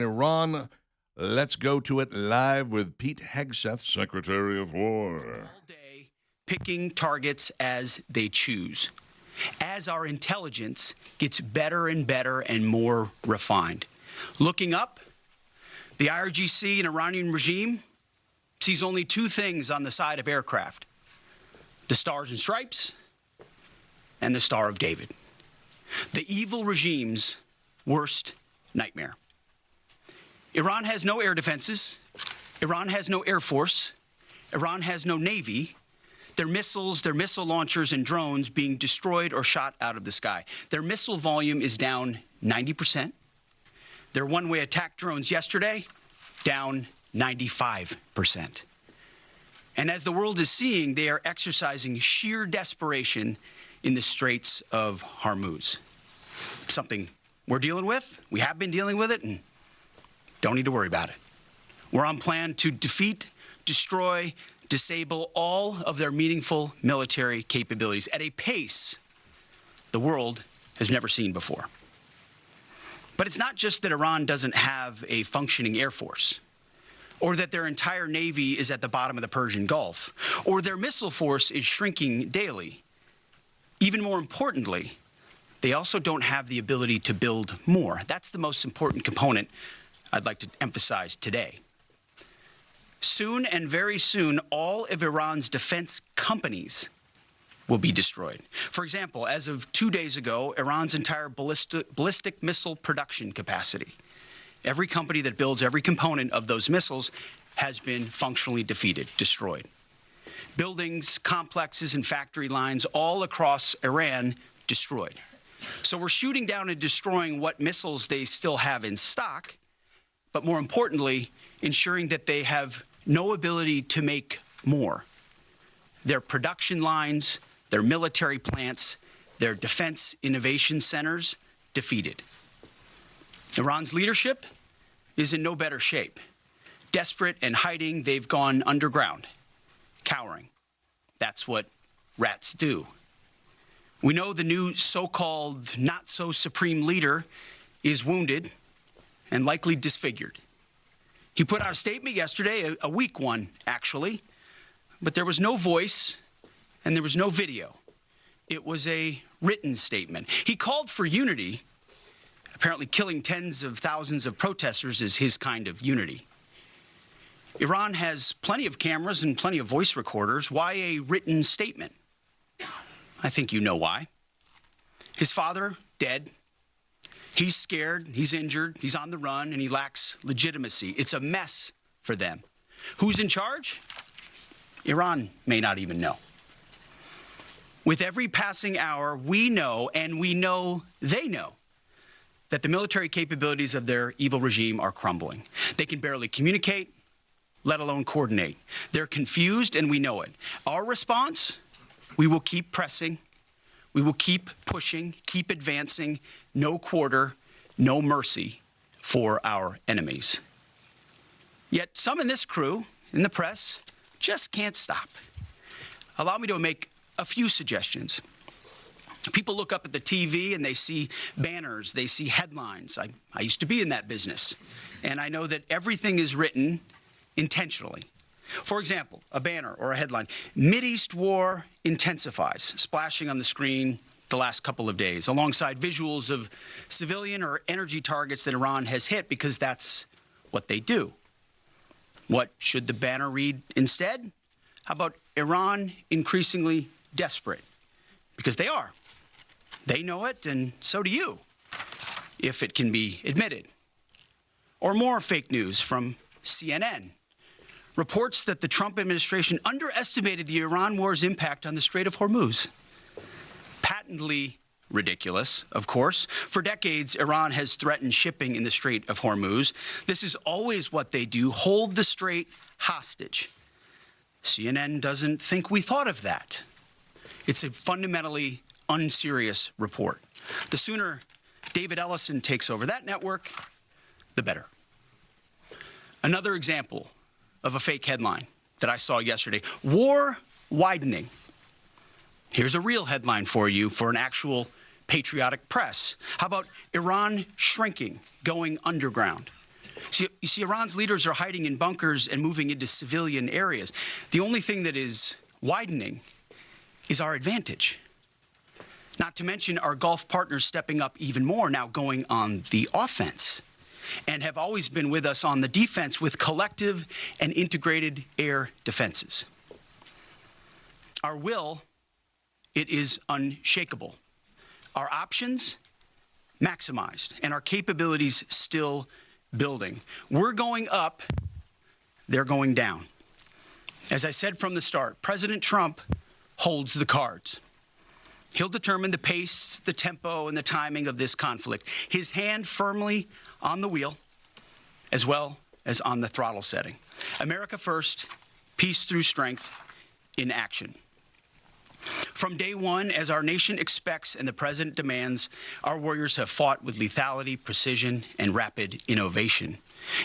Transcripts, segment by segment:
Iran. Let's go to it live with Pete Hegseth, Secretary of War. All day, picking targets as they choose, as our intelligence gets better and better and more refined. Looking up, the IRGC and Iranian regime sees only two things on the side of aircraft: the stars and stripes and the Star of David. The evil regime's worst nightmare. Iran has no air defenses. Iran has no air force. Iran has no navy. Their missiles, their missile launchers and drones being destroyed or shot out of the sky. Their missile volume is down 90%. Their one-way attack drones yesterday, down 95%. And as the world is seeing, they are exercising sheer desperation in the Straits of Hormuz. Something we're dealing with, we have been dealing with it, and don't need to worry about it. We're on plan to defeat, destroy, disable all of their meaningful military capabilities at a pace the world has never seen before. But it's not just that Iran doesn't have a functioning air force, or that their entire navy is at the bottom of the Persian Gulf, or their missile force is shrinking daily. Even more importantly, they also don't have the ability to build more. That's the most important component I'd like to emphasize today. Soon and very soon, all of Iran's defense companies will be destroyed. For example, as of 2 days ago, Iran's entire ballistic missile production capacity, every company that builds every component of those missiles, has been functionally defeated, destroyed. Buildings, complexes, and factory lines all across Iran destroyed. So we're shooting down and destroying what missiles they still have in stock, but more importantly, ensuring that they have no ability to make more. Their production lines, their military plants, their defense innovation centers, defeated. Iran's leadership is in no better shape. Desperate and hiding, they've gone underground, cowering. That's what rats do. We know the new so-called not-so-supreme leader is wounded and likely disfigured. He put out a statement yesterday, a weak one, actually, but there was no voice and there was no video. It was a written statement. He called for unity. Apparently killing tens of thousands of protesters is his kind of unity. Iran has plenty of cameras and plenty of voice recorders. Why a written statement? I think you know why. His father, dead. He's scared, he's injured, he's on the run, and he lacks legitimacy. It's a mess for them. Who's in charge? Iran may not even know. With every passing hour, we know, and we know they know, that the military capabilities of their evil regime are crumbling. They can barely communicate, let alone coordinate. They're confused, and we know it. Our response? We will keep pressing. We will keep pushing, keep advancing, no quarter, no mercy for our enemies. Yet some in this crew, in the press, just can't stop. Allow me to make a few suggestions. People look up at the TV and they see banners, they see headlines. I used to be in that business, and I know that everything is written intentionally. For example, a banner or a headline, Mideast war intensifies, splashing on the screen the last couple of days, alongside visuals of civilian or energy targets that Iran has hit, because that's what they do. What should the banner read instead? How about Iran increasingly desperate? Because they are. They know it, and so do you, if it can be admitted. Or more fake news from CNN. Reports that the Trump administration underestimated the Iran war's impact on the Strait of Hormuz. Patently ridiculous, of course. For decades, Iran has threatened shipping in the Strait of Hormuz. This is always what they do, hold the strait hostage. CNN doesn't think we thought of that. It's a fundamentally unserious report. The sooner David Ellison takes over that network, the better. Another example of a fake headline that I saw yesterday. War widening. Here's a real headline for you for an actual patriotic press. How about Iran shrinking, going underground? You see, Iran's leaders are hiding in bunkers and moving into civilian areas. The only thing that is widening is our advantage. Not to mention our Gulf partners stepping up even more, now going on the offense, and have always been with us on the defense with collective and integrated air defenses. Our will, it is unshakable. Our options, maximized, and our capabilities still building. We're going up, they're going down. As I said from the start, President Trump holds the cards. He'll determine the pace, the tempo, and the timing of this conflict. His hand firmly on the wheel, as well as on the throttle setting. America first, peace through strength in action. From day one, as our nation expects and the president demands, our warriors have fought with lethality, precision, and rapid innovation.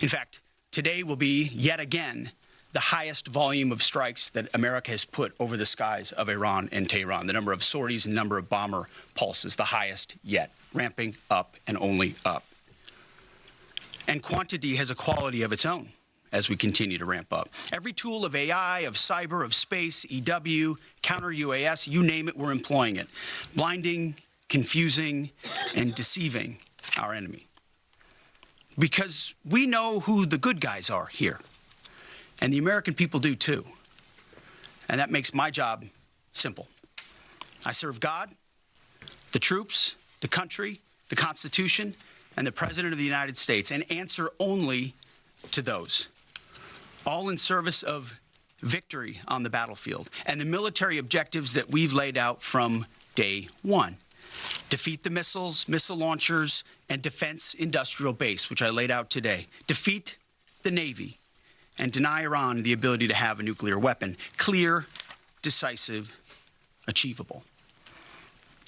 In fact, today will be, yet again, the highest volume of strikes that America has put over the skies of Iran and Tehran. The number of sorties and number of bomber pulses, the highest yet, ramping up and only up. And quantity has a quality of its own as we continue to ramp up. Every tool of AI, of cyber, of space, EW, counter-UAS, you name it, we're employing it. Blinding, confusing, and deceiving our enemy. Because we know who the good guys are here. And the American people do too. And that makes my job simple. I serve God, the troops, the country, the Constitution, and the President of the United States, and answer only to those. All in service of victory on the battlefield and the military objectives that we've laid out from day one. Defeat the missiles, missile launchers, and defense industrial base, which I laid out today. Defeat the Navy and deny Iran the ability to have a nuclear weapon. Clear, decisive, achievable.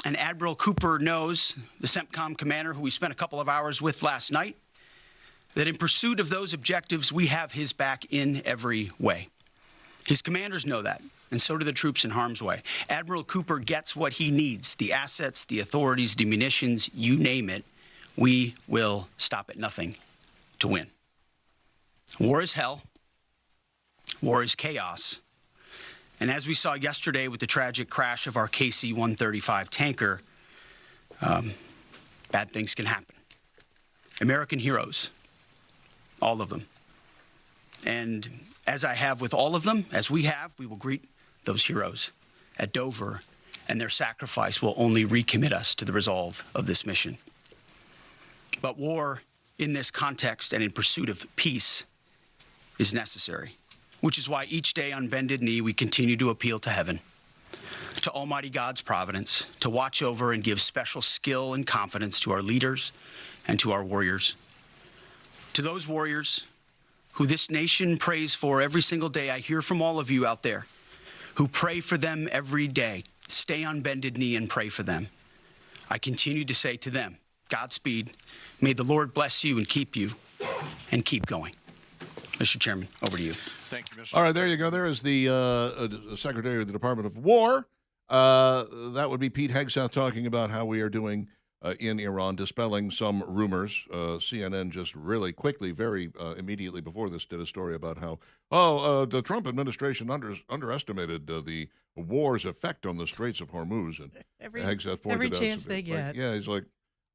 And Admiral Cooper knows, the CENTCOM commander who we spent a couple of hours with last night, that in pursuit of those objectives, we have his back in every way. His commanders know that, and so do the troops in harm's way. Admiral Cooper gets what he needs, the assets, the authorities, the munitions, you name it. We will stop at nothing to win. War is hell. War is chaos. And as we saw yesterday with the tragic crash of our KC-135 tanker, bad things can happen. American heroes, all of them. And as I have with all of them, as we have, we will greet those heroes at Dover, and their sacrifice will only recommit us to the resolve of this mission. But war in this context and in pursuit of peace is necessary, which is why each day on bended knee we continue to appeal to heaven, to Almighty God's providence, to watch over and give special skill and confidence to our leaders and to our warriors. To those warriors who this nation prays for every single day, I hear from all of you out there who pray for them every day. Stay on bended knee and pray for them. I continue to say to them, Godspeed. May the Lord bless you and keep keep going. Mr. Chairman, over to you. Thank you, Mr. All right, there you go. There is the Secretary of the Department of War. That would be Pete Hegseth talking about how we are doing in Iran, dispelling some rumors. CNN just really quickly, very immediately before this, did a story about how, the Trump administration underestimated the war's effect on the Straits of Hormuz. And Hegseth pointed every out chance they get. He's like,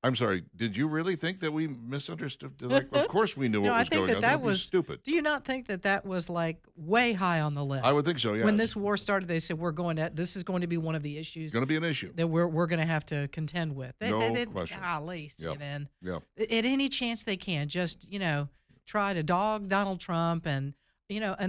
I'm sorry, did you really think that we misunderstood? Like, of course we knew what was going on. That was stupid. Do you not think that was like way high on the list? I would think so, yeah. When this war started, they said this is going to be one of the issues. It's going to be an issue that we're going to have to contend with. No question. Golly, CNN. Yeah. At any chance they can, just try to dog Donald Trump and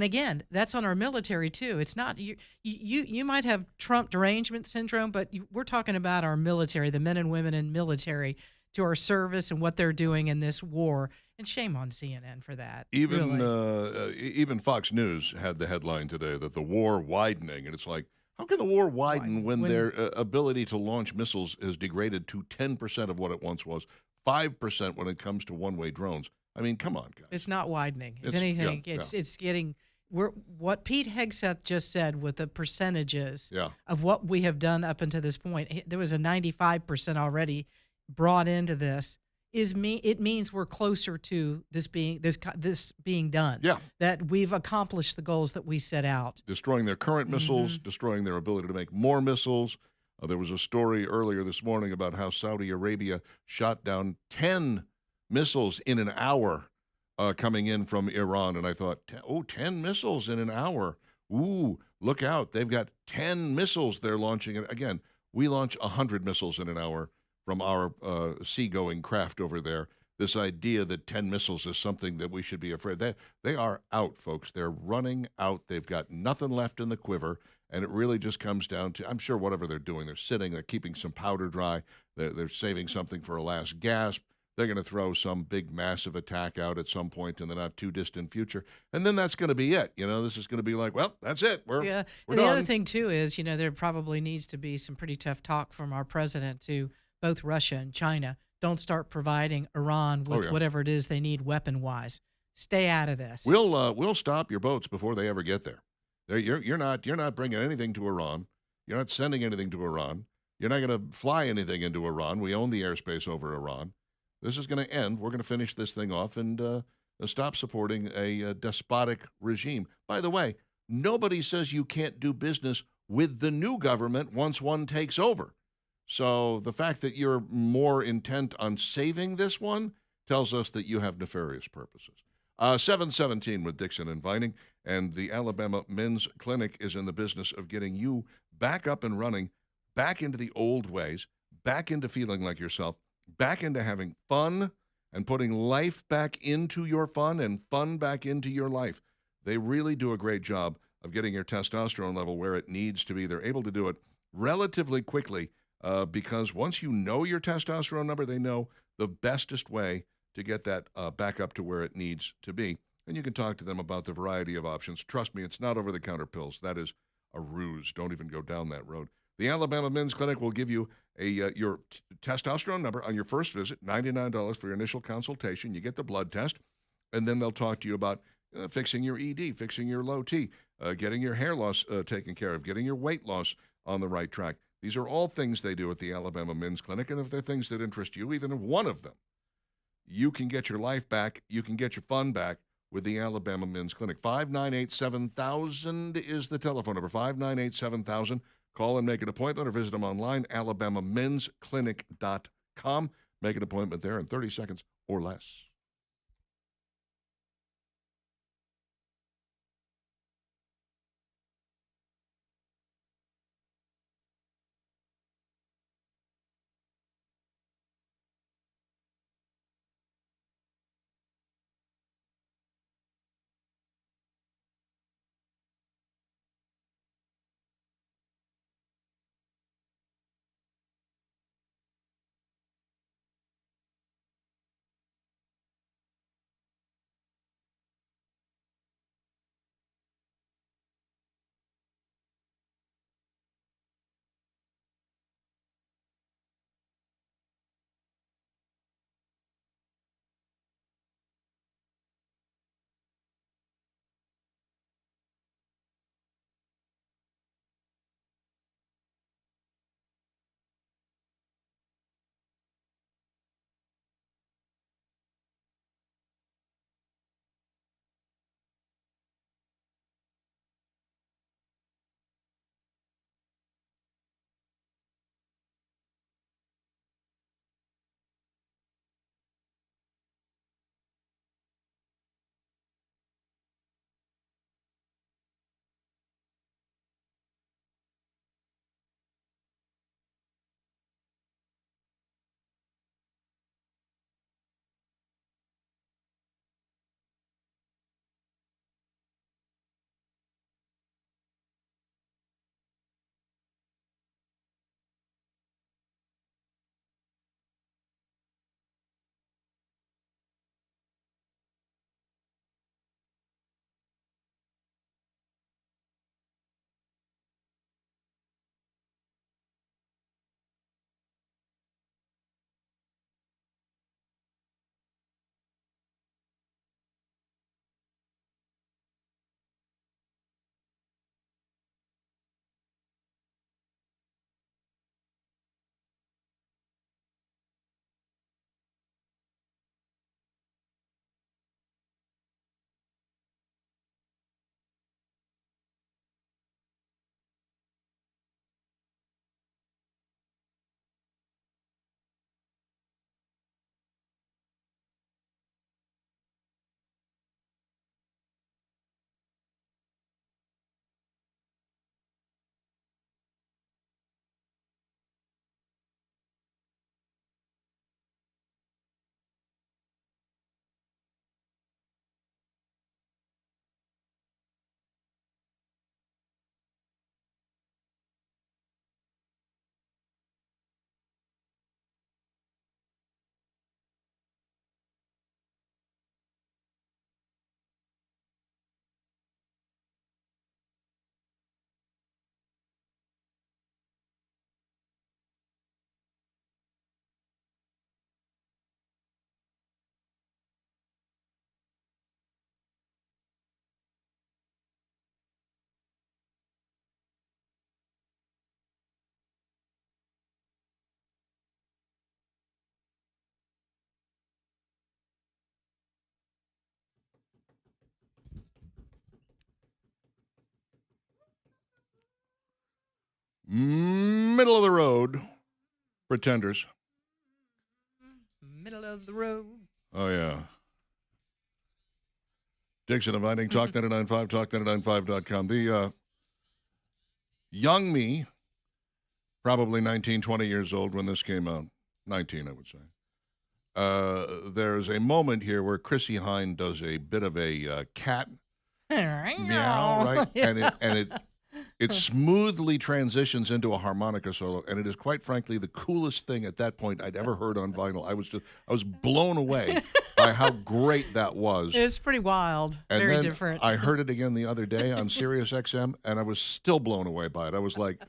again, that's on our military too. It's not you might have Trump derangement syndrome, but we're talking about our military, the men and women in military, to our service and what they're doing in this war. And shame on CNN for that. Even Fox News had the headline today that the war widening, and it's like, how can the war widen when their ability to launch missiles is degraded to 10% of what it once was, 5% when it comes to one-way drones? I mean, come on, guys. It's not widening. If anything, it's getting. What Pete Hegseth just said with the percentages of what we have done up until this point, there was a 95% already brought into this. it means we're closer to this being done. Yeah. That we've accomplished the goals that we set out. Destroying their current missiles, destroying their ability to make more missiles. There was a story earlier this morning about how Saudi Arabia shot down 10 missiles in an hour coming in from Iran. And I thought, 10 missiles in an hour. Ooh, look out. They've got 10 missiles they're launching. And again, we launch 100 missiles in an hour from our seagoing craft over there. This idea that 10 missiles is something that we should be afraid. They are out, folks. They're running out. They've got nothing left in the quiver. And it really just comes down to, I'm sure whatever they're doing, they're sitting, they're keeping some powder dry, they're saving something for a last gasp. They're going to throw some big, massive attack out at some point in the not too distant future. And then that's going to be it. This is going to be like, well, that's it. We're And done. the other thing, too, is, there probably needs to be some pretty tough talk from our president to both Russia and China. Don't start providing Iran with whatever it is they need weapon-wise. Stay out of this. We'll stop your boats before they ever get there. You're not bringing anything to Iran. You're not sending anything to Iran. You're not going to fly anything into Iran. We own the airspace over Iran. This is going to end. We're going to finish this thing off and stop supporting a despotic regime. By the way, nobody says you can't do business with the new government once one takes over. So the fact that you're more intent on saving this one tells us that you have nefarious purposes. 717 with Dixon and Vining, and the Alabama Men's Clinic is in the business of getting you back up and running, back into the old ways, back into feeling like yourself, back into having fun and putting life back into your fun and fun back into your life. They really do a great job of getting your testosterone level where it needs to be. They're able to do it relatively quickly because once you know your testosterone number, they know the bestest way to get that back up to where it needs to be. And you can talk to them about the variety of options. Trust me, it's not over-the-counter pills. That is a ruse. Don't even go down that road. The Alabama Men's Clinic will give you your testosterone number on your first visit, $99 for your initial consultation. You get the blood test, and then they'll talk to you about fixing your ED, fixing your low T, getting your hair loss taken care of, getting your weight loss on the right track. These are all things they do at the Alabama Men's Clinic, and if they're things that interest you, even one of them, you can get your life back, you can get your fun back with the Alabama Men's Clinic. 598-7000 is the telephone number, 598-7000. Call and make an appointment or visit them online, alabamamensclinic.com. Make an appointment there in 30 seconds or less. Middle of the road, Pretenders. Middle of the road. Oh, yeah. Dixon inviting Talk 99.5, talk995.com. The young me, probably 19, 20 years old when this came out. 19, I would say. There's a moment here where Chrissy Hynde does a bit of a cat meow, right? Yeah. And it smoothly transitions into a harmonica solo, and it is quite frankly the coolest thing at that point I'd ever heard on vinyl. I was blown away by how great that was. It's pretty wild. And Very then different. I heard it again the other day on Sirius XM, and I was still blown away by it. I was like,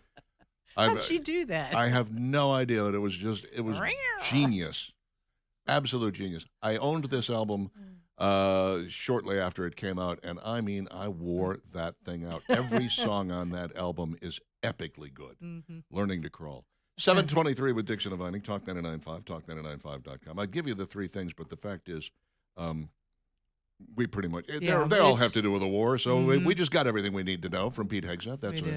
How'd she do that? I have no idea. It was genius. Absolute genius. I owned this album shortly after it came out, and I mean, I wore that thing out. Every song on that album is epically good. Mm-hmm. Learning to Crawl. 723 with Dixon and Vining, Talk 99.5, talk995.com. I'd give you the three things, but the fact is, we pretty much, they all have to do with the war, so we just got everything we need to know from Pete Hegseth. That's all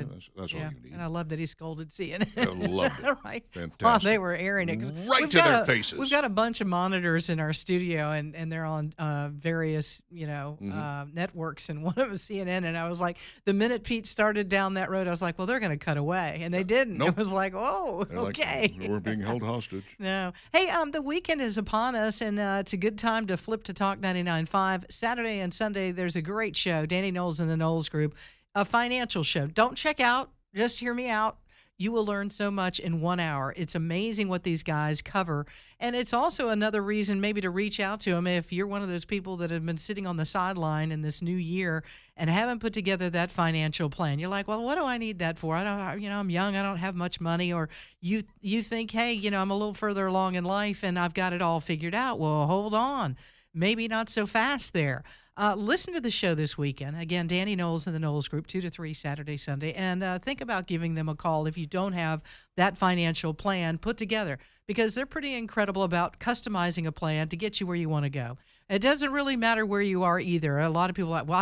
you need. And I love that he scolded CNN. I loved it. Right. Fantastic. While they were airing it. Right to their faces. We've got a bunch of monitors in our studio, and they're on various, networks, and one of them is CNN. And I was like, the minute Pete started down that road, I was like, well, they're going to cut away. And they didn't. Nope. It was like, oh, They're okay. Like, we're being held hostage. No. Hey, the weekend is upon us, and it's a good time to flip to Talk 99.5. Saturday and Sunday, there's a great show, Danny Knowles and the Knowles Group, a financial show. Don't check out. Just hear me out. You will learn so much in 1 hour. It's amazing what these guys cover. And it's also another reason maybe to reach out to them if you're one of those people that have been sitting on the sideline in this new year and haven't put together that financial plan. You're like, well, what do I need that for? I'm young. I don't have much money. Or you think, hey, I'm a little further along in life and I've got it all figured out. Well, hold on. Maybe not so fast there. Listen to the show this weekend. Again, Danny Knowles and the Knowles Group, 2 to 3, Saturday, Sunday. And think about giving them a call if you don't have that financial plan put together, because they're pretty incredible about customizing a plan to get you where you want to go. It doesn't really matter where you are either. A lot of people are like, well,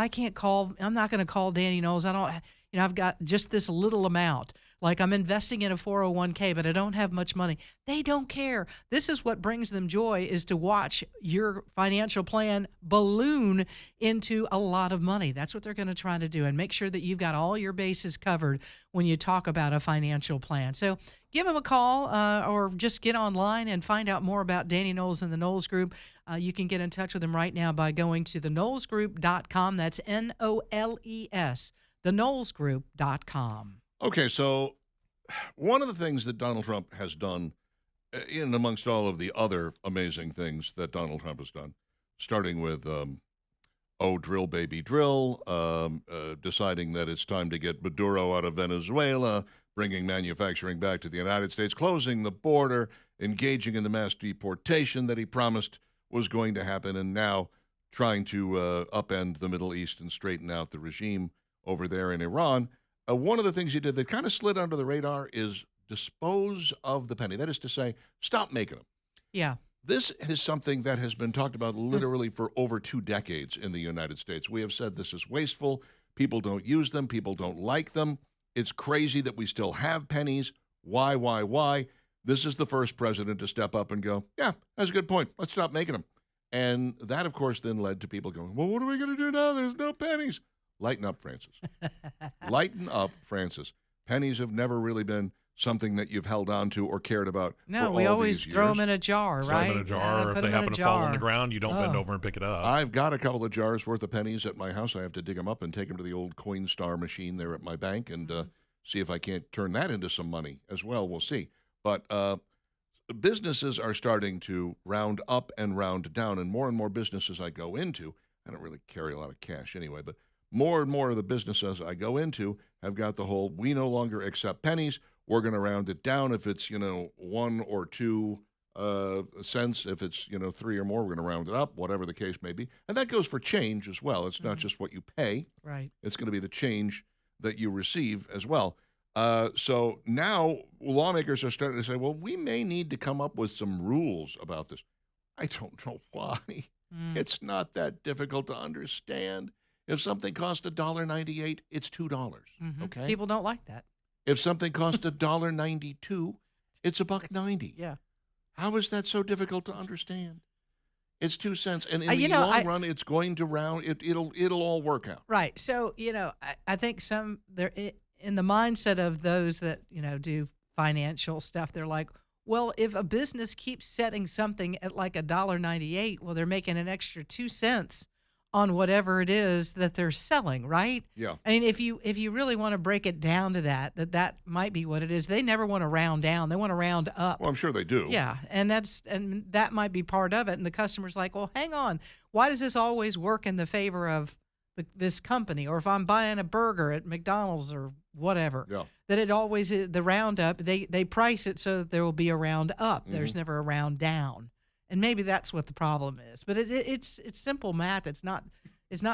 I'm not going to call Danny Knowles. I've got just this little amount. Like I'm investing in a 401k, but I don't have much money. They don't care. This is what brings them joy, is to watch your financial plan balloon into a lot of money. That's what they're going to try to do, and make sure that you've got all your bases covered when you talk about a financial plan. So give them a call or just get online and find out more about Danny Knowles and the Knowles Group. You can get in touch with them right now by going to theknowlesgroup.com. That's NOLES, theknowlesgroup.com. Okay, so one of the things that Donald Trump has done, in amongst all of the other amazing things that Donald Trump has done, starting with, drill, baby, drill, deciding that it's time to get Maduro out of Venezuela, bringing manufacturing back to the United States, closing the border, engaging in the mass deportation that he promised was going to happen, and now trying to upend the Middle East and straighten out the regime over there in Iran. One of the things he did that kind of slid under the radar is dispose of the penny. That is to say, stop making them. Yeah. This is something that has been talked about literally for over 2 decades in the United States. We have said this is wasteful. People don't use them. People don't like them. It's crazy that we still have pennies. Why? This is the first president to step up and go, yeah, that's a good point. Let's stop making them. And that, of course, then led to people going, well, what are we going to do now? There's no pennies. Lighten up, Francis. Lighten up, Francis. Pennies have never really been something that you've held on to or cared about. No, for we all always these throw years. them in a jar, Throw right? them in a jar, or if they happen to fall on the ground, you don't bend over and pick it up. I've got a couple of jars worth of pennies at my house. I have to dig them up and take them to the old Coinstar machine there at my bank and see if I can't turn that into some money as well. We'll see. But businesses are starting to round up and round down, and more businesses I go into, I don't really carry a lot of cash anyway, but more and more of the businesses I go into have got the whole, we no longer accept pennies. We're going to round it down. If it's, 1 or 2 cents, if it's, 3 or more, we're going to round it up, whatever the case may be. And that goes for change as well. It's not just what you pay. Right. It's going to be the change that you receive as well. So now lawmakers are starting to say, well, we may need to come up with some rules about this. I don't know why. It's not that difficult to understand. If something costs $1.98, it's $2. Mm-hmm. Okay. People don't like that. If something costs $1.92, it's $1.90. Yeah. How is that so difficult to understand? It's 2 cents, and in You the know, long run, it's going to round. It'll all work out. Right. So, I think in the mindset of those that, do financial stuff, they're like, well, if a business keeps setting something at like $1.98, well, they're making an extra 2 cents on whatever it is that they're selling, right? Yeah. I mean, if you really want to break it down to that might be what it is. They never want to round down. They want to round up. Well, I'm sure they do. Yeah, and that might be part of it. And the customer's like, well, hang on. Why does this always work in the favor of this company? Or if I'm buying a burger at McDonald's or whatever, Yeah. that it always is the round up. They price it so that there will be a round up. There's never a round down. And maybe that's what the problem is. But it's simple math. It's not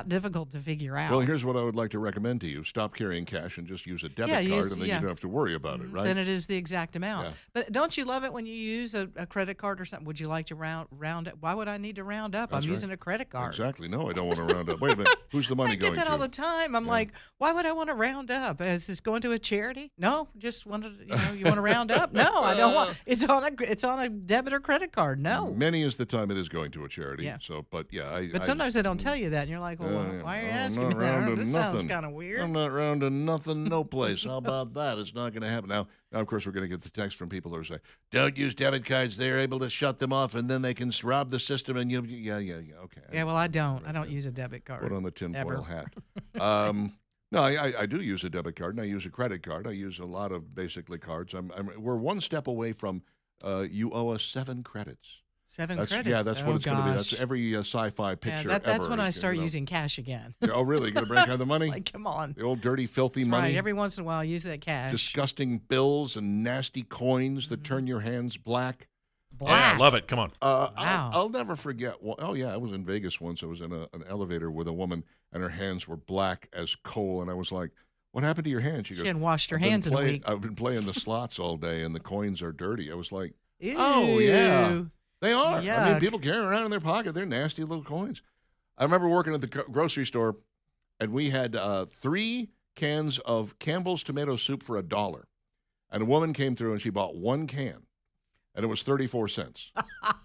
difficult to figure out. Well, here's what I would like to recommend to you. Stop carrying cash and just use a debit card, and then you don't have to worry about it, right? Then it is the exact amount. Yeah. But don't you love it when you use a credit card or something? Would you like to round up? Why would I need to round up? That's I'm right. using a credit card. Exactly. No, I don't want to round up. Wait a minute. Who's the money I going get that to? all the time. I'm Yeah. like, why would I want to round up? Is this going to a charity? No, just wanted, you want to round up? No, I don't want. It's on a debit or credit card. No. Many is the time it is going to a charity. Yeah. So, but yeah, But sometimes they don't tell you that, and you're like, well, why are you asking me that? This sounds kind of weird. I'm not rounding nothing, no place. How about that? It's not going to happen. Now, of course, we're going to get the text from people who are saying, don't use debit cards. They're able to shut them off, and then they can rob the system. And yeah, okay. Yeah, well, I don't. I don't use a debit card. Put on the tinfoil ever. hat. No, I do use a debit card, and I use a credit card. I use a lot of basically cards. We're one step away from you owe us 7 credits. 7 That's, credits. Yeah, that's what it's going to be. That's gosh. every sci-fi picture ever. That's when I is, start using cash again. Oh, really? You're going to break out the money? Like, come on. The old dirty, filthy That's money? right. Every once in a while, I use that cash. Disgusting bills and nasty coins that turn your hands black. Black. Yeah, love it. Come on. Wow. I'll never forget. Well, oh, yeah, I was in Vegas once. I was in an elevator with a woman, and her hands were black as coal. And I was like, what happened to your hands? She goes, hadn't washed her "I've been hands in a week." I've been playing the slots all day, and the coins are dirty. I was like, Ew. oh, yeah. They are. I mean, Yuck. people carry around in their pocket. They're nasty little coins. I remember working at the grocery store, and we had 3 cans of Campbell's tomato soup for $1. And a woman came through, and she bought 1 can, and it was 34 cents.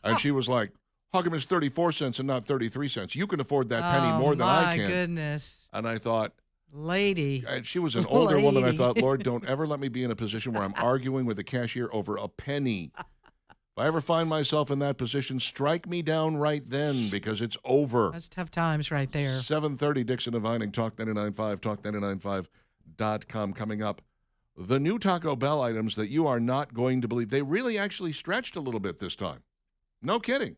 And she was like, how come it's 34 cents and not 33 cents? You can afford that penny more than I can. My goodness. And I thought, Lady. and she was an older woman. I Lady. thought, Lord, don't ever let me be in a position where I'm arguing with the cashier over a penny. If I ever find myself in that position, strike me down right then, because it's over. That's tough times right there. 7:30, Dixon and Vining, Talk 99.5, talk995.com. Coming up, the new Taco Bell items that you are not going to believe. They really actually stretched a little bit this time. No kidding.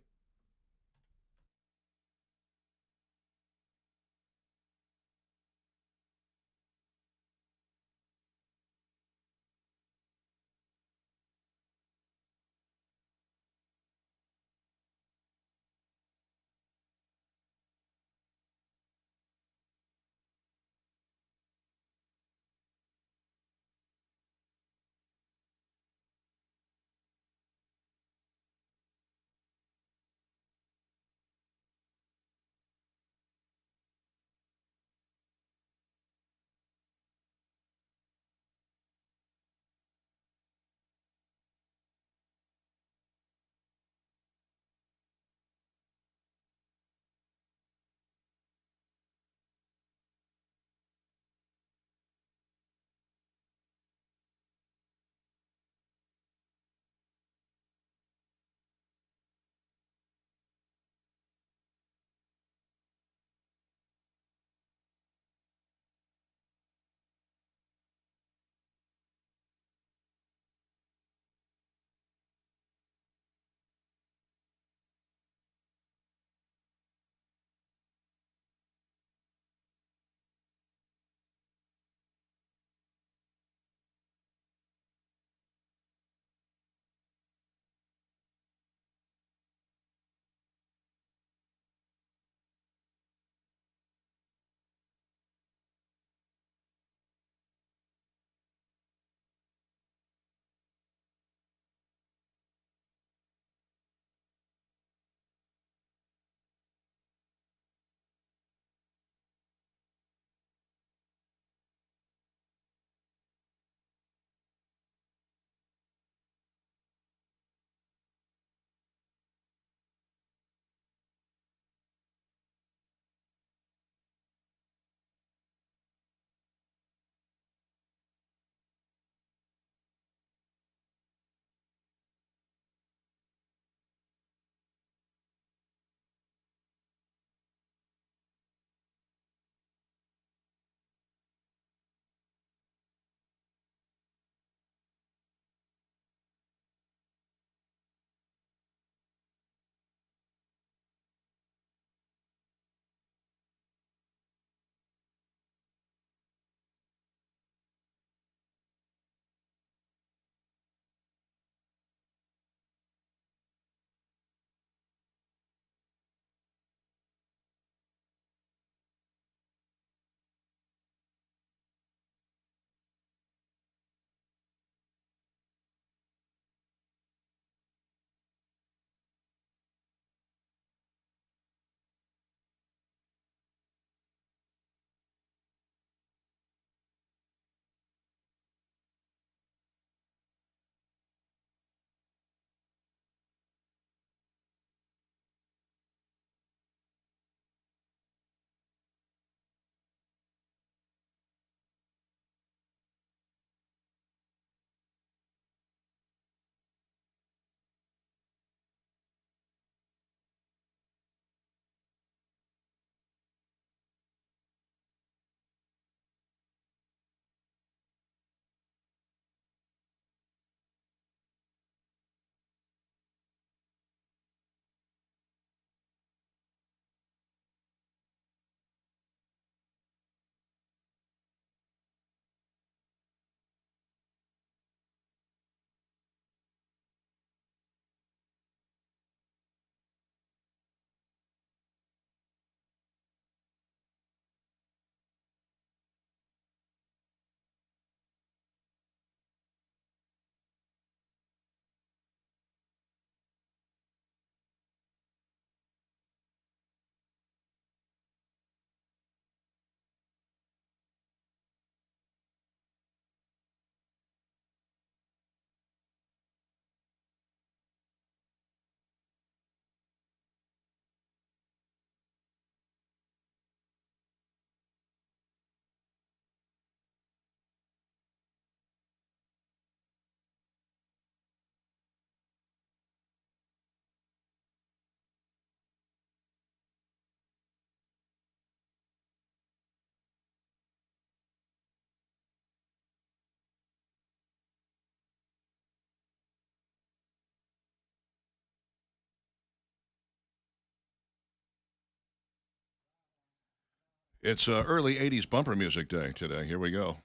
It's early 80s bumper music day today. Here we go.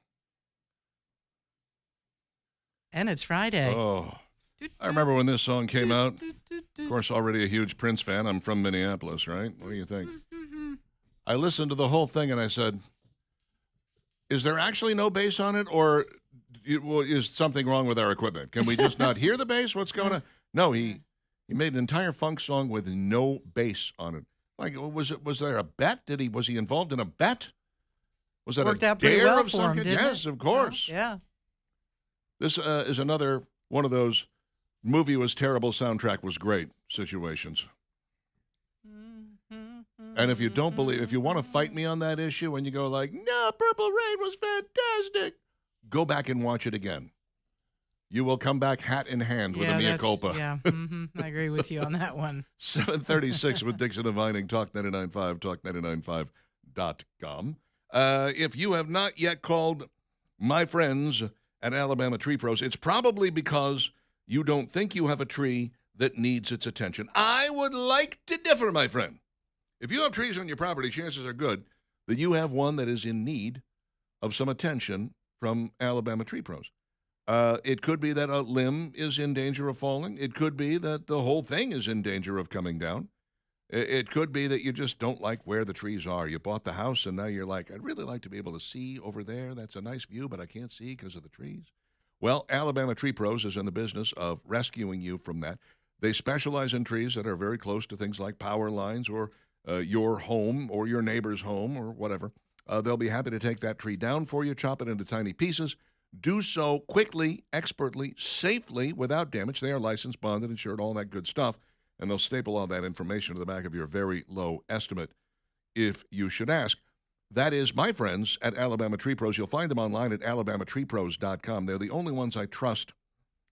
And it's Friday. Oh, I remember when this song came out. Of course, already a huge Prince fan. I'm from Minneapolis, right? What do you think? I listened to the whole thing and I said, is there actually no bass on it, or is something wrong with our equipment? Can we just not hear the bass? What's going on? No, he made an entire funk song with no bass on it. Like, was there a bet? Was he involved in a bet? Was that Worked a out pretty dare well of for some him, kind? didn't Yes, it? of course. Yeah. This is another one of those movie was terrible, soundtrack was great situations. And if you don't believe, if you want to fight me on that issue and you go like, no, Purple Rain was fantastic, go back and watch it again. You will come back hat in hand with a mea culpa. Yeah, I agree with you on that one. 7:36 with Dixon and Vining, Talk 99.5, talk995.com. If you have not yet called my friends at Alabama Tree Pros, it's probably because you don't think you have a tree that needs its attention. I would like to differ, my friend. If you have trees on your property, chances are good that you have one that is in need of some attention from Alabama Tree Pros. It could be that a limb is in danger of falling. It could be that the whole thing is in danger of coming down. It could be that you just don't like where the trees are. You bought the house, and now you're like, I'd really like to be able to see over there. That's a nice view, but I can't see because of the trees. Well, Alabama Tree Pros is in the business of rescuing you from that. They specialize in trees that are very close to things like power lines or your home or your neighbor's home or whatever. They'll be happy to take that tree down for you, chop it into tiny pieces. Do so quickly, expertly, safely, without damage. They are licensed, bonded, insured, all that good stuff. And they'll staple all that information to the back of your very low estimate if you should ask. That is my friends at Alabama Tree Pros. You'll find them online at alabamatreepros.com. They're the only ones I trust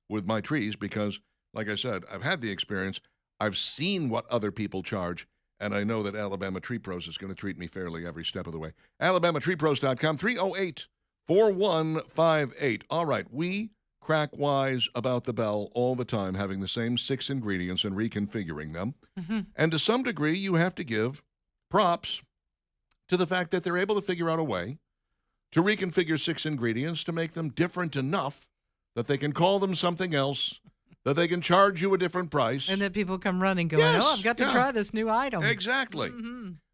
with my trees because, like I said, I've had the experience. I've seen what other people charge, and I know that Alabama Tree Pros is going to treat me fairly every step of the way. alabamatreepros.com, 308-4158. All right, we crack wise about the Bell all the time, having the same 6 ingredients and reconfiguring them. And to some degree, you have to give props to the fact that they're able to figure out a way to reconfigure 6 ingredients to make them different enough that they can call them something else, that they can charge you a different price. And then people come running going, Yes, I've got to try this new item. Exactly.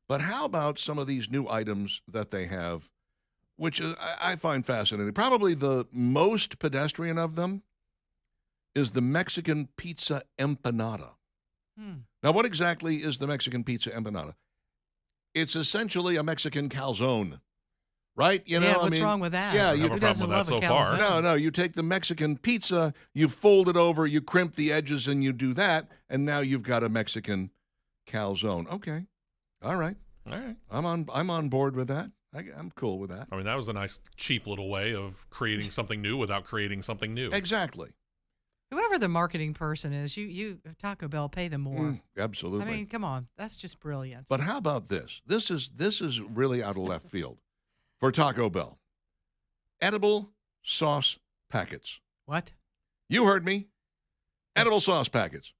But how about some of these new items that they have, which I find fascinating? Probably the most pedestrian of them is the Mexican pizza empanada. Now, what exactly is the Mexican pizza empanada? It's essentially a Mexican calzone, right? You know, what's wrong with that? Yeah, Who doesn't love a calzone? No, you take the Mexican pizza, you fold it over, you crimp the edges, and you do that, and now you've got a Mexican calzone. Okay, all right. I'm on board with that. I'm cool with that. I mean, that was a nice, cheap little way of creating something new without creating something new. Exactly. Whoever the marketing person is, you Taco Bell, pay them more. Absolutely. I mean, come on, that's just brilliance. But how about this? This is really out of left field for Taco Bell. Edible sauce packets. What? You heard me. Edible sauce packets.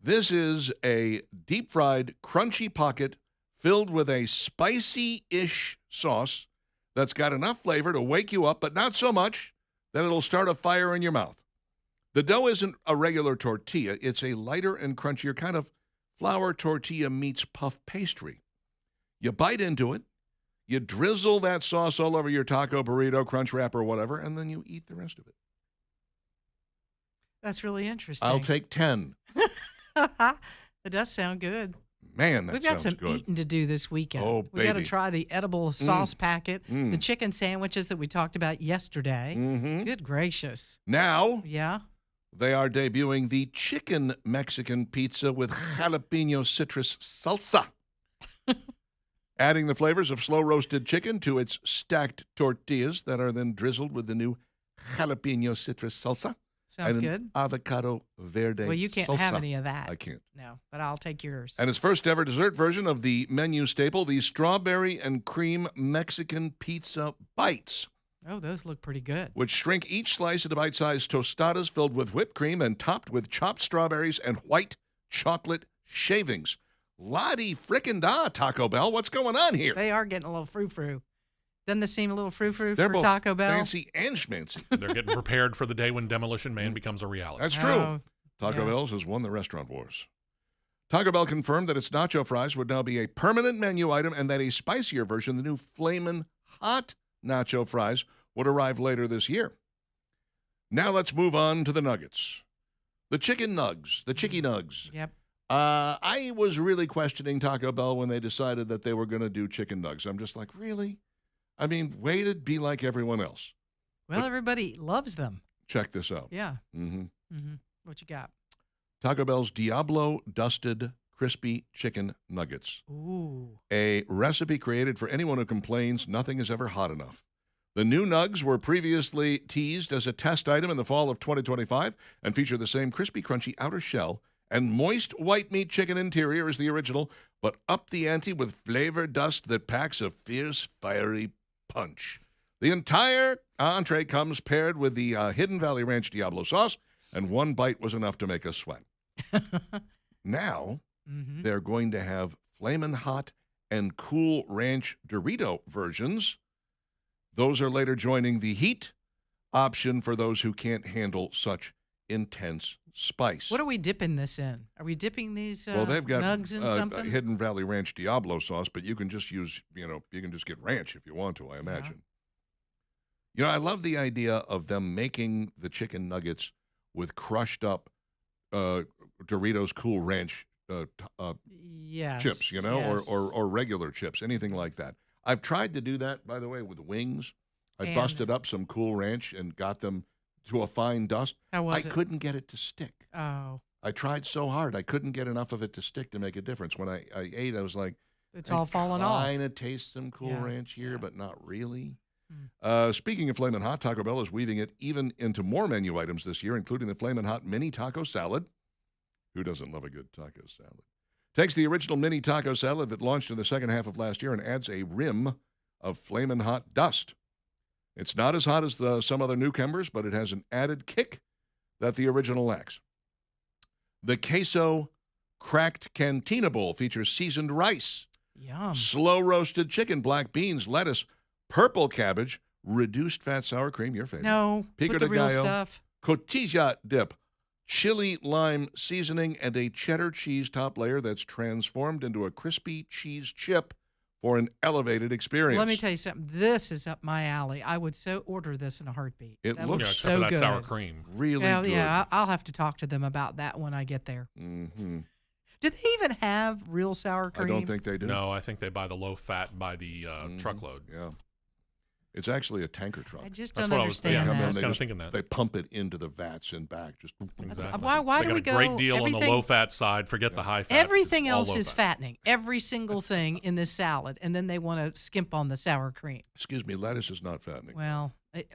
This is a deep-fried, crunchy pocket filled with a spicy-ish sauce that's got enough flavor to wake you up, but not so much that it'll start a fire in your mouth. The dough isn't a regular tortilla. It's a lighter and crunchier kind of flour tortilla meets puff pastry. You bite into it, you drizzle that sauce all over your taco, burrito, crunch wrap, or whatever, and then you eat the rest of it. That's really interesting. I'll take 10. It does sound good. Man, that We've got sounds some good. eating to do this weekend. Oh, we got to baby. try the edible sauce packet, the chicken sandwiches that we talked about yesterday. Good gracious. Now, Yeah. they are debuting the chicken Mexican pizza with jalapeno citrus salsa. Adding the flavors of slow-roasted chicken to its stacked tortillas that are then drizzled with the new jalapeno citrus salsa. Sounds and good. an avocado verde Well, you can't salsa. have any of that. I can't. No, but I'll take yours. And its first ever dessert version of the menu staple, the strawberry and cream Mexican pizza bites, Oh, those look pretty good. which shrink each slice into bite-sized tostadas filled with whipped cream and topped with chopped strawberries and white chocolate shavings. Lottie frickin' da, Taco Bell. What's going on here? They are getting a little frou-frou. Doesn't this seem a little frou-frou They're for both Taco Bell? fancy and schmancy. They're getting prepared for the day when Demolition Man becomes a reality. That's true. Oh, Taco yeah. Bell's has won the restaurant wars. Taco Bell confirmed that its nacho fries would now be a permanent menu item and that a spicier version, the new Flamin' Hot nacho fries, would arrive later this year. Now let's move on to the nuggets. The chicken nugs, the chicky nugs. Yep. I was really questioning Taco Bell when they decided that they were going to do chicken nugs. I'm just like, really? I mean, way to be like everyone else. Well, everybody loves them. Check this out. Yeah. Mm-hmm. Mm-hmm. What you got? Taco Bell's Diablo Dusted Crispy Chicken Nuggets. Ooh. A recipe created for anyone who complains nothing is ever hot enough. The new nugs were previously teased as a test item in the fall of 2025 and feature the same crispy, crunchy outer shell and moist white meat chicken interior as the original, but up the ante with flavor dust that packs a fierce, fiery punch. The entire entree comes paired with the Hidden Valley Ranch Diablo sauce, and one bite was enough to make us sweat. Now, Mm-hmm. they're going to have Flamin' Hot and Cool Ranch Dorito versions. Those are later joining the heat option for those who can't handle such intense spice. What are we dipping this in? Are we dipping these well, they've got nugs in something? Hidden Valley Ranch Diablo sauce, but you can just use, you can just get ranch if you want to, I imagine. I love the idea of them making the chicken nuggets with crushed up Doritos Cool Ranch Yes. chips, yes. or regular chips, anything like that. I've tried to do that, by the way, with wings. I And- busted up some Cool Ranch and got them to a fine dust. How was I it? couldn't get it to stick. Oh, I tried so hard. I couldn't get enough of it to stick to make a difference. When I ate, I was like, it's all falling off. Kind of taste some Cool Yeah, Ranch here, yeah. but not really. Mm. Speaking of Flamin' Hot, Taco Bell is weaving it even into more menu items this year, including the Flamin' Hot Mini Taco Salad. Who doesn't love a good taco salad? Takes the original mini taco salad that launched in the second half of last year and adds a rim of Flamin' Hot dust. It's not as hot as some other newcomers, but it has an added kick that the original lacks. The Queso Cracked Cantina Bowl features seasoned rice, Yum. slow-roasted chicken, black beans, lettuce, purple cabbage, reduced fat sour cream, your favorite, No, Pico put the de real gallo. stuff. cotija dip, chili lime seasoning, and a cheddar cheese top layer that's transformed into a crispy cheese chip for an elevated experience. Let me tell you something. This is up my alley. I would so order this in a heartbeat. It That looks Yeah, looks except so for that good. sour cream. really Well, good. yeah, I'll have to talk to them about that when I get there. Mm-hmm. Do they even have real sour I cream? don't think they do. No, I think they buy the low fat by the truckload. Yeah. It's actually a tanker truck. I just That's don't what I was understand thinking. Come I in, was they kind of just- thinking that. They pump it into the vats and back. Just Exactly. Why they do got we a great go deal on the everything- low fat side. Forget the high fat. Everything It's all else low is fat. fattening. Every single thing in this salad, and then they want to skimp on the sour cream. Excuse me, lettuce is not fattening. Well,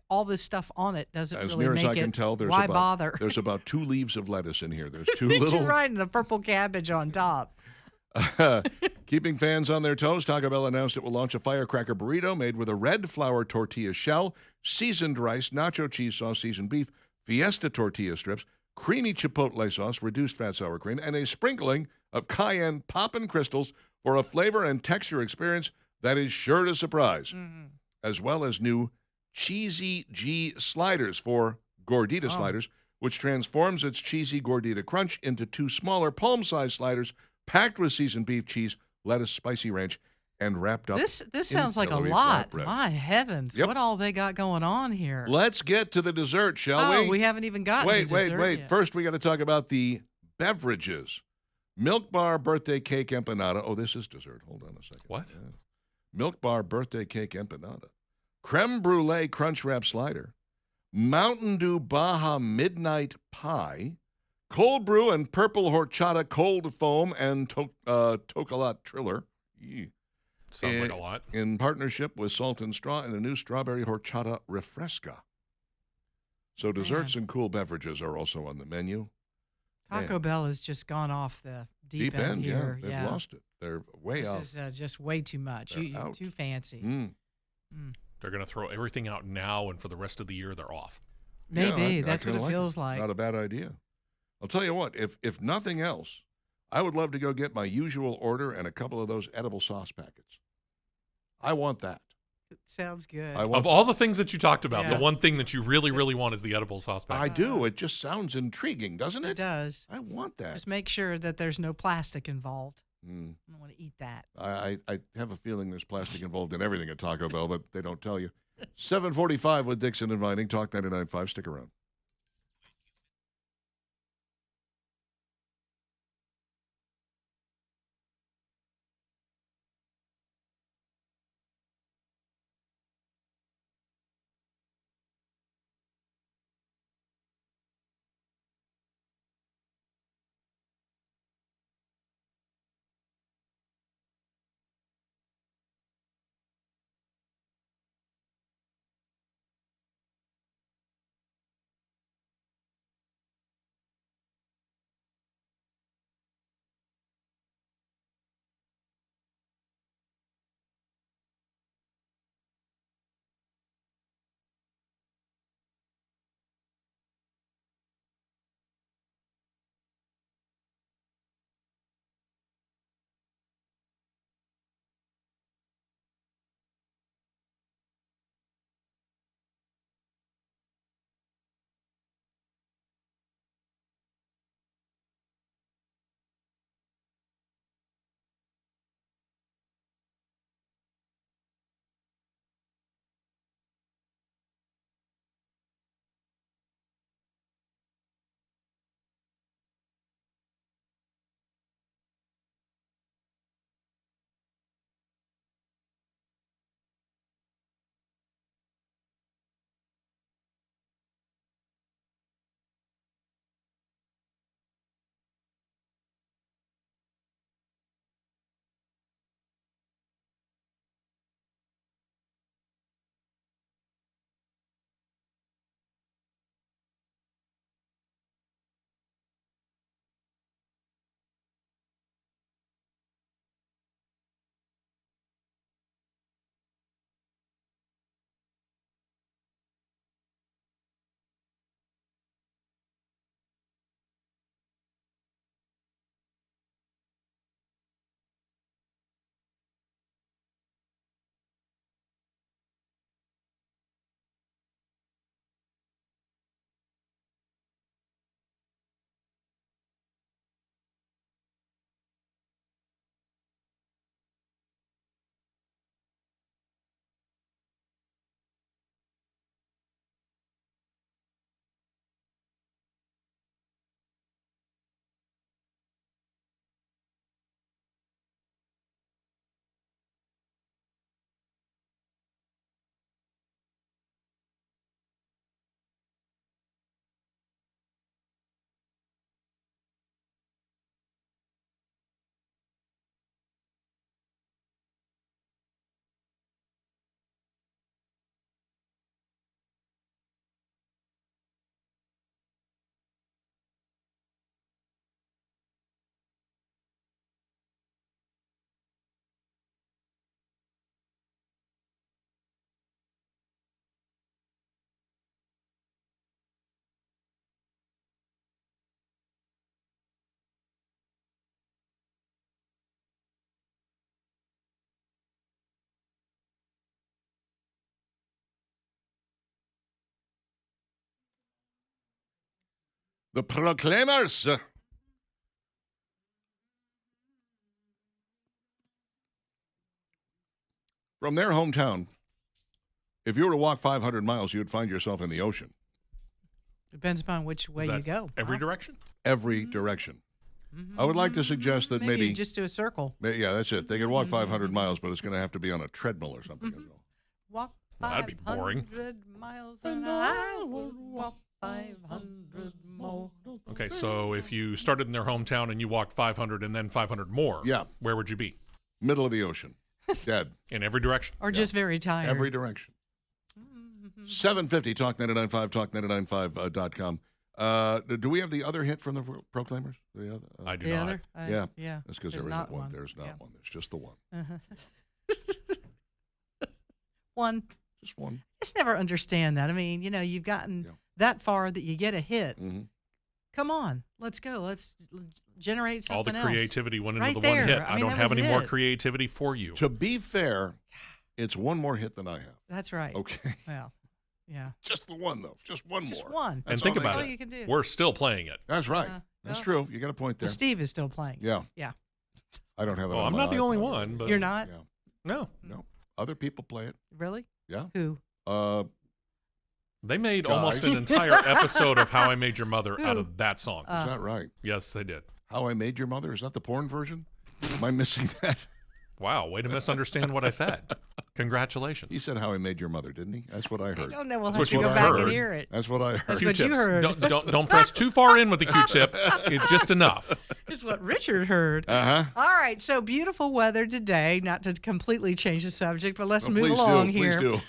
all this stuff on it doesn't As really near make as I it. can tell, there's why about bother? there's about 2 leaves of lettuce in here. There's 2 You're little. right, and the purple cabbage on top. Keeping fans on their toes, Taco Bell announced it will launch a firecracker burrito made with a red flour tortilla shell, seasoned rice, nacho cheese sauce, seasoned beef, fiesta tortilla strips, creamy chipotle sauce, reduced fat sour cream, and a sprinkling of cayenne poppin' crystals for a flavor and texture experience that is sure to surprise, as well as new Cheesy G sliders for gordita sliders, which transforms its cheesy gordita crunch into 2 smaller palm-sized sliders packed with seasoned beef, cheese, lettuce, spicy ranch, and wrapped up. This in sounds like a pillowy lot. flatbread. My heavens, Yep. what all they got going on here? Let's get to the dessert, shall Oh, we? we haven't even gotten Wait, to wait, dessert wait. yet. First, we got to talk about the beverages. Milk Bar Birthday Cake Empanada. Oh, this is dessert. Hold on a second. What? Yeah. Milk Bar Birthday Cake Empanada. Creme Brulee Crunch Wrap Slider. Mountain Dew Baja Midnight Pie. Cold Brew and Purple Horchata Cold Foam and Tocolate Triller. Yee. Sounds like a lot. In partnership with Salt and Straw and a new Strawberry Horchata Refresca. So desserts and cool beverages are also on the menu. Taco Bell has just gone off the deep End, here. yeah. They've lost it. They're way This out. is just way too much. They're You out. too fancy. Mm. They're going to throw everything out now, and for the rest of the year, they're off. Maybe Yeah, I that's what kinda it feels like. Not a bad idea. I'll tell you what, if nothing else, I would love to go get my usual order and a couple of those edible sauce packets. I want that. Sounds good. I Of want. all the things that you talked about, the Yeah. one thing that you really, really want is the edible sauce pack. I do. It just sounds intriguing, doesn't It it? does. I want that. Just make sure that there's no plastic involved. Mm. I don't want to eat that. I have a feeling there's plastic involved in everything at Taco Bell, but they don't tell you. 7:45 with Dixon and Vining. Talk 99.5. Stick around. The Proclaimers. From their hometown, if you were to walk 500 miles, you'd find yourself in the ocean. Depends upon which way Is you that go. Every Huh? direction? Every direction. I would like to suggest that maybe just do a circle. yeah, that's it. They could walk 500 miles, but it's going to have to be on a treadmill or something. Walk Well, that'd be boring. 500 miles and I will walk 500 more. Okay, so if you started in their hometown and you walked 500 and then 500 more, Yeah. where would you be? Middle of the ocean. Dead. In every direction? Or just very tired. Every direction. 750 Talk 99.5, talk995.com. Do we have the other hit from the Proclaimers? The other, I do The not. other? Yeah. Yeah. That's because There's there not isn't one. one. There's not Yeah. one. There's just the one. One. Just one. I just never understand that. I mean, you've gotten Yeah. that far that you get a hit. Mm-hmm. Come on, let's go. Let's generate All the something else. creativity went into Right the there. one hit. I I, mean, don't that have was any more it. creativity for you. To be fair, it's one more hit than I have. That's right. Okay. Well, yeah. Just the one, though. Just one Just more. one. That's And think all they about That's get. all you can do. We're still playing it. That's right. That's well, true. You got a point there. Well, Steve is still playing. Yeah. Yeah. I don't have it Well, on I'm my not the only iPad. one, but You're not? Yeah. no. No. Other people play it. Really? Yeah. Who? They made Guys. almost an entire episode of How I Met Your Mother out Who? of that song. Is that right? Yes, they did. How I Made Your Mother? Is that the porn version? Am I missing that? Wow, way to misunderstand what I said. Congratulations. He said How I Made Your Mother, didn't he? That's what I I heard. don't know. We'll That's have what to you go back heard. and hear it. That's what I heard. That's what you Q-tips. heard. Don't press too far in with the Q-tip. It's just enough. Is what Richard heard. Uh-huh. All right, so beautiful weather today. Not to completely change the subject, but let's Oh, move please do, along please here. do.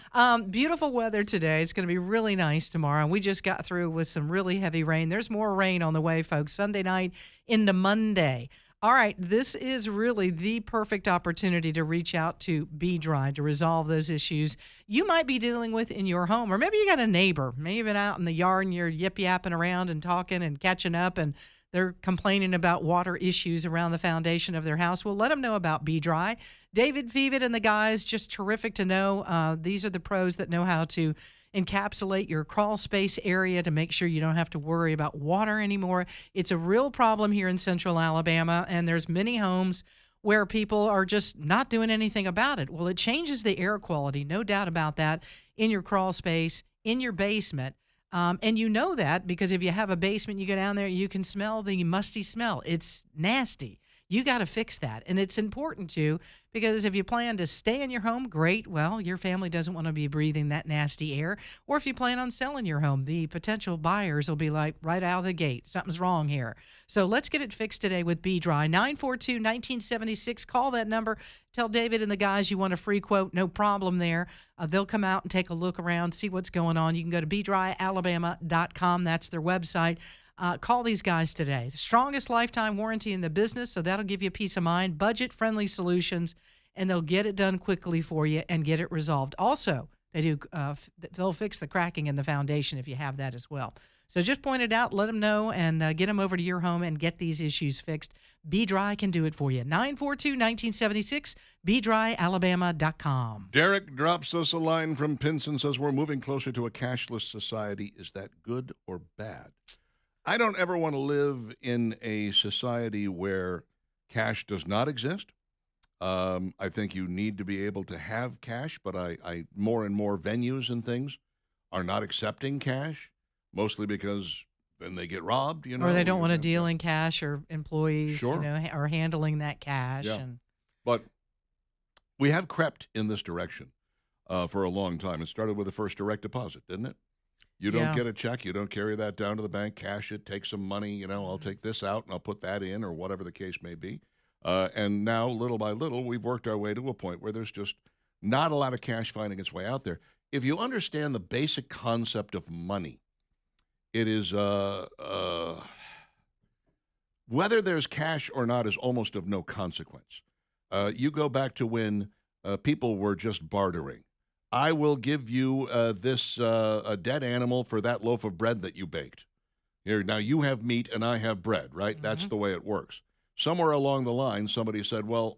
Beautiful weather today. It's going to be really nice tomorrow. And we just got through with some really heavy rain. There's more rain on the way, folks. Sunday night into Monday. All right, this is really the perfect opportunity to reach out to Be Dry to resolve those issues you might be dealing with in your home. Or maybe you got a neighbor, maybe you've been out in the yard and you're yip-yapping around and talking and catching up, and they're complaining about water issues around the foundation of their house. Well, let them know about Be Dry. David Fevet and the guys, just terrific to know. These are the pros that know how to encapsulate your crawl space area to make sure you don't have to worry about water anymore. It's a real problem here in central Alabama, and there's many homes where people are just not doing anything about it. Well, it changes the air quality, no doubt about that, in your crawl space, in your basement. And you know that because if you have a basement, you go down there, you can smell the musty smell. It's nasty. You got to fix that. And it's important to, because if you plan to stay in your home, great. Well, your family doesn't want to be breathing that nasty air. Or if you plan on selling your home, the potential buyers will be like, right out of the gate, something's wrong here. So let's get it fixed today with Be Dry. 942-1976. Call that number. Tell David and the guys you want a free quote. No problem there. They'll come out and take a look around, see what's going on. You can go to BeDryAlabama.com. That's their website. Call these guys today. The strongest lifetime warranty in the business, so that'll give you peace of mind. Budget-friendly solutions, and they'll get it done quickly for you and get it resolved. Also, they'll fix the cracking in the foundation if you have that as well. So just point it out, let them know, and get them over to your home and get these issues fixed. Be Dry can do it for you. 942-1976, BeDryAlabama.com. Derek drops us a line from Pinson, says, we're moving closer to a cashless society. Is that good or bad? I don't ever want to live in a society where cash does not exist. I think you need to be able to have cash, but I more and more venues and things are not accepting cash, mostly because then they get robbed, you know. Or they don't want to deal in cash, or employees, Sure. are handling that cash. Yeah. And But we have crept in this direction for a long time. It started with the first direct deposit, didn't it? You don't Yeah. get a check. You don't carry that down to the bank, cash it, take some money. You know, I'll take this out and I'll put that in, or whatever the case may be. And now, little by little, we've worked our way to a point where there's just not a lot of cash finding its way out there. If you understand the basic concept of money, it is whether there's cash or not is almost of no consequence. You go back to when people were just bartering. I will give you this a dead animal for that loaf of bread that you baked. Here, now you have meat and I have bread, right? That's the way it works. Somewhere along the line, somebody said, well,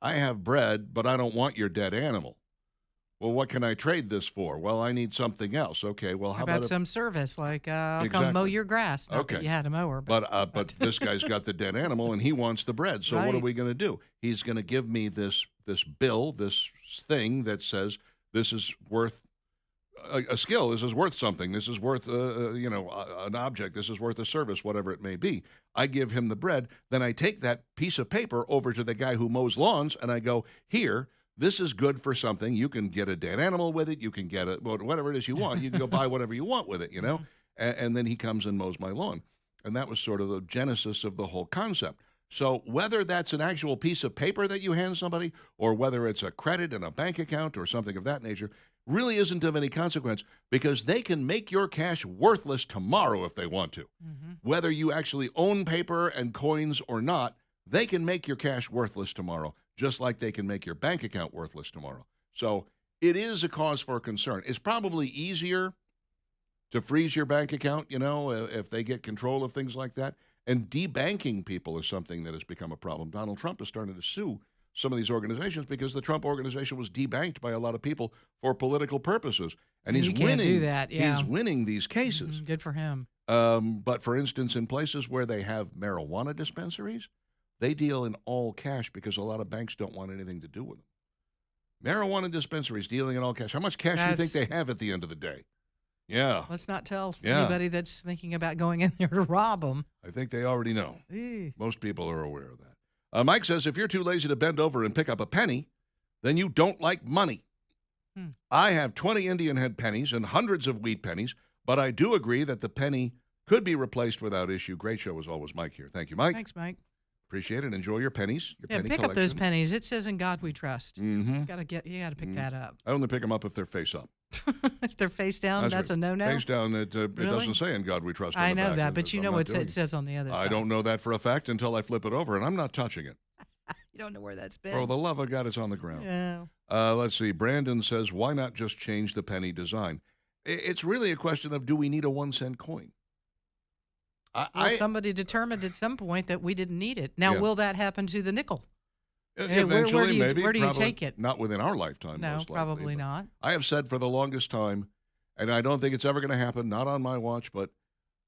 I have bread, but I don't want your dead animal. Well, what can I trade this for? Well, I need something else. Okay, well, how about about some service, like I'll come Exactly. mow your grass. Not Okay. that you had a mower. But this guy's got the dead animal and he wants the bread. So what are Right. we going to do? He's going to give me this bill, this thing that says this is worth a skill. This is worth something. This is worth an object. This is worth a service, whatever it may be. I give him the bread. Then I take that piece of paper over to the guy who mows lawns and I go, here. This is good for something. You can get a dead animal with it. You can get it, whatever it is you want. You can go buy whatever you want with it, you know? And then he comes and mows my lawn. And that was sort of the genesis of the whole concept. So whether that's an actual piece of paper that you hand somebody or whether it's a credit in a bank account or something of that nature really isn't of any consequence because they can make your cash worthless tomorrow if they want to. Whether you actually own paper and coins or not, they can make your cash worthless tomorrow, just like they can make your bank account worthless tomorrow. So it is a cause for concern. It's probably easier to freeze your bank account, if they get control of things like that. And debanking people is something that has become a problem. Donald Trump is starting to sue some of these organizations because the Trump organization was debanked by a lot of people for political purposes. And he's You can't winning. do that, yeah. He's winning these cases. Good for him. But for instance, in places where they have marijuana dispensaries, they deal in all cash because a lot of banks don't want anything to do with them. Marijuana dispensaries dealing in all cash. How much cash do you think they have at the end of the day? Yeah. Let's not tell Yeah. anybody that's thinking about going in there to rob them. I think they already know. Most people are aware of that. Mike says, if you're too lazy to bend over and pick up a penny, then you don't like money. I have 20 Indian head pennies and hundreds of wheat pennies, but I do agree that the penny could be replaced without issue. Great show as always, Mike here. Thank you, Mike. Thanks, Mike. Appreciate it. Enjoy your pennies, your penny Pick collection. up those pennies. It says "In God We Trust." Mm-hmm. You gotta pick that up. I only pick them up if they're face up. If they're face down, that's right. a no-no. Face down, it Really? doesn't say "In God We Trust." On I the know back. that, but you I'm know not what doing it says on the other it. side. I don't know that for a fact until I flip it over, and I'm not touching it. You don't know where that's been. For the love of God, it's on the ground. Yeah. Let's see. Brandon says, why not just change the penny design? It's really a question of, do we need a 1-cent coin? Somebody determined at some point that we didn't need it. Now, Yeah. will that happen to the nickel? Eventually, where do you, maybe. Where do you probably take it? Not within our lifetime, No, most likely, probably but not. I have said for the longest time, and I don't think it's ever going to happen, not on my watch, but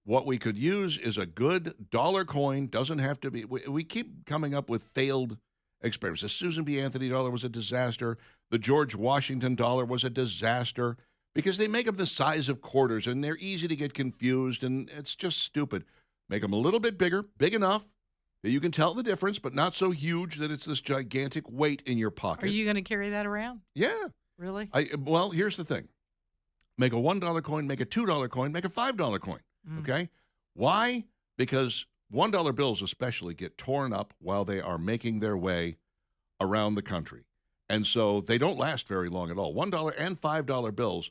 what we could use is a good dollar coin. Doesn't have to be. We keep coming up with failed experiments. The Susan B. Anthony dollar was a disaster. The George Washington dollar was a disaster because they make them the size of quarters, and they're easy to get confused, and it's just stupid. Make them a little bit bigger, big enough that you can tell the difference, but not so huge that it's this gigantic weight in your pocket. Are you going to carry that around? Yeah. Really? Well, here's the thing. Make a $1 coin, make a $2 coin, make a $5 coin. Okay? Why? Because $1 bills especially get torn up while they are making their way around the country. And so they don't last very long at all. $1 and $5 bills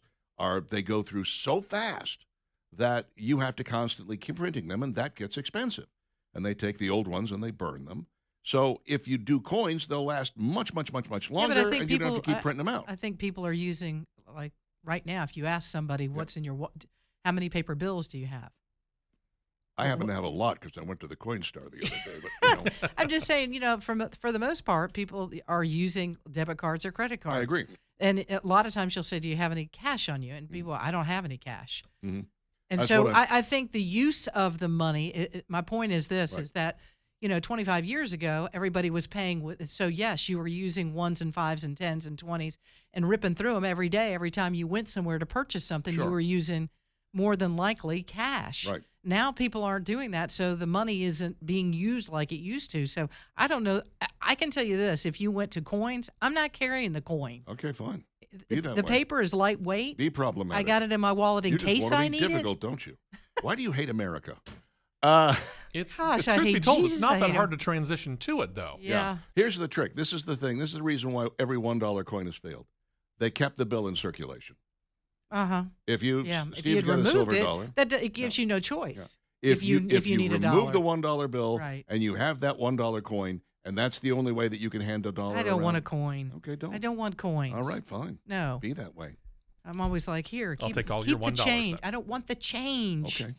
they go through so fast that you have to constantly keep printing them, and that gets expensive. And they take the old ones and they burn them. So if you do coins, they'll last much, much, much, much longer, but I think and you don't have to keep printing them out. I think people are using, like right now, if you ask somebody what's in your, how many paper bills do you have? I happen to have a lot because I went to the Coin Star the other day. But I'm just saying, for the most part, people are using debit cards or credit cards. I agree. And a lot of times she'll say, do you have any cash on you? And people, I don't have any cash. Mm-hmm. And That's so what I think the use of the money, my point is this, Right. is that, 25 years ago, everybody was paying with, so yes, you were using 1s and 5s and 10s and 20s and ripping through them every day. Every time you went somewhere to purchase something, Sure. you were using more than likely cash. Right. Now people aren't doing that, so the money isn't being used like it used to. So I don't know. I can tell you this: if you went to coins, I'm not carrying the coin. Okay, fine. Be that The way. paper is lightweight. Be problematic. I got it in my wallet in you case just want I to be need difficult, don't you? Why do you hate America? It's, Gosh, I truth be hate told, Jesus, it's I not that hate hard him. to transition to it, though. Yeah. Here's the trick. This is the thing. This is the reason why every $1 coin has failed. They kept the bill in circulation. If you, Yeah. If Steve's you had got a removed silver it, dollar. it gives you no choice. If you need a remove dollar. the $1 bill Right. and you have that $1 coin, and that's the only way that you can hand a dollar I don't want a around. coin. Okay, don't. I don't want coins. All right, fine. No. Be that way. I'm always like, here, I'll keep, take all keep your the $1 change. then. I don't want the change. Okay.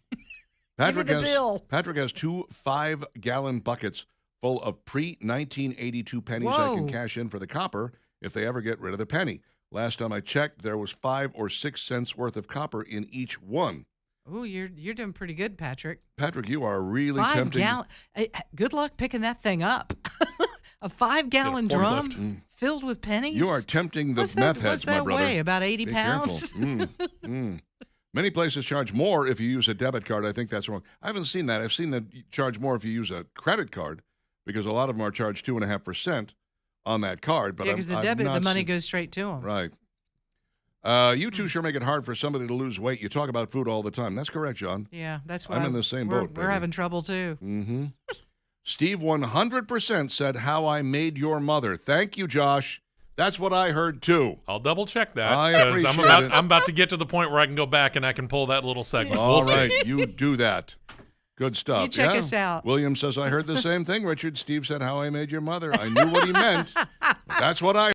Give me the bill. Patrick has 2 5-gallon buckets full of pre-1982 pennies I can Whoa. cash in for the copper if they ever get rid of the penny. Last time I checked, there was 5 or 6 cents worth of copper in each one. Ooh, you're doing pretty good, Patrick. Patrick, you are really 5 tempting. gallon. Good luck picking that thing up. A 5-gallon Get a drum forklift. filled with pennies. You are tempting the What's meth that, heads, what's my that brother. weigh? About 80 Be pounds. careful. Many places charge more if you use a debit card. I think that's wrong. I haven't seen that. I've seen that you charge more if you use a credit card because a lot of them are charged 2.5% on that card. But Yeah, because the I've debit, not the money seen- goes straight to them. Right. You two sure make it hard for somebody to lose weight. You talk about food all the time. That's correct, John. Yeah, that's why I'm in the same we're, boat, We're baby. having trouble too. Mm-hmm. Steve 100% said, how I made your mother. Thank you, Josh. That's what I heard, too. I'll double check that. I 'cause appreciate it. I'm about to get to the point where I can go back and I can pull that little segment. All We'll see. right, you do that. Good stuff. You check Yeah? us out. William says, I heard the same thing, Richard. Steve said, how I made your mother. I knew what he meant. That's what I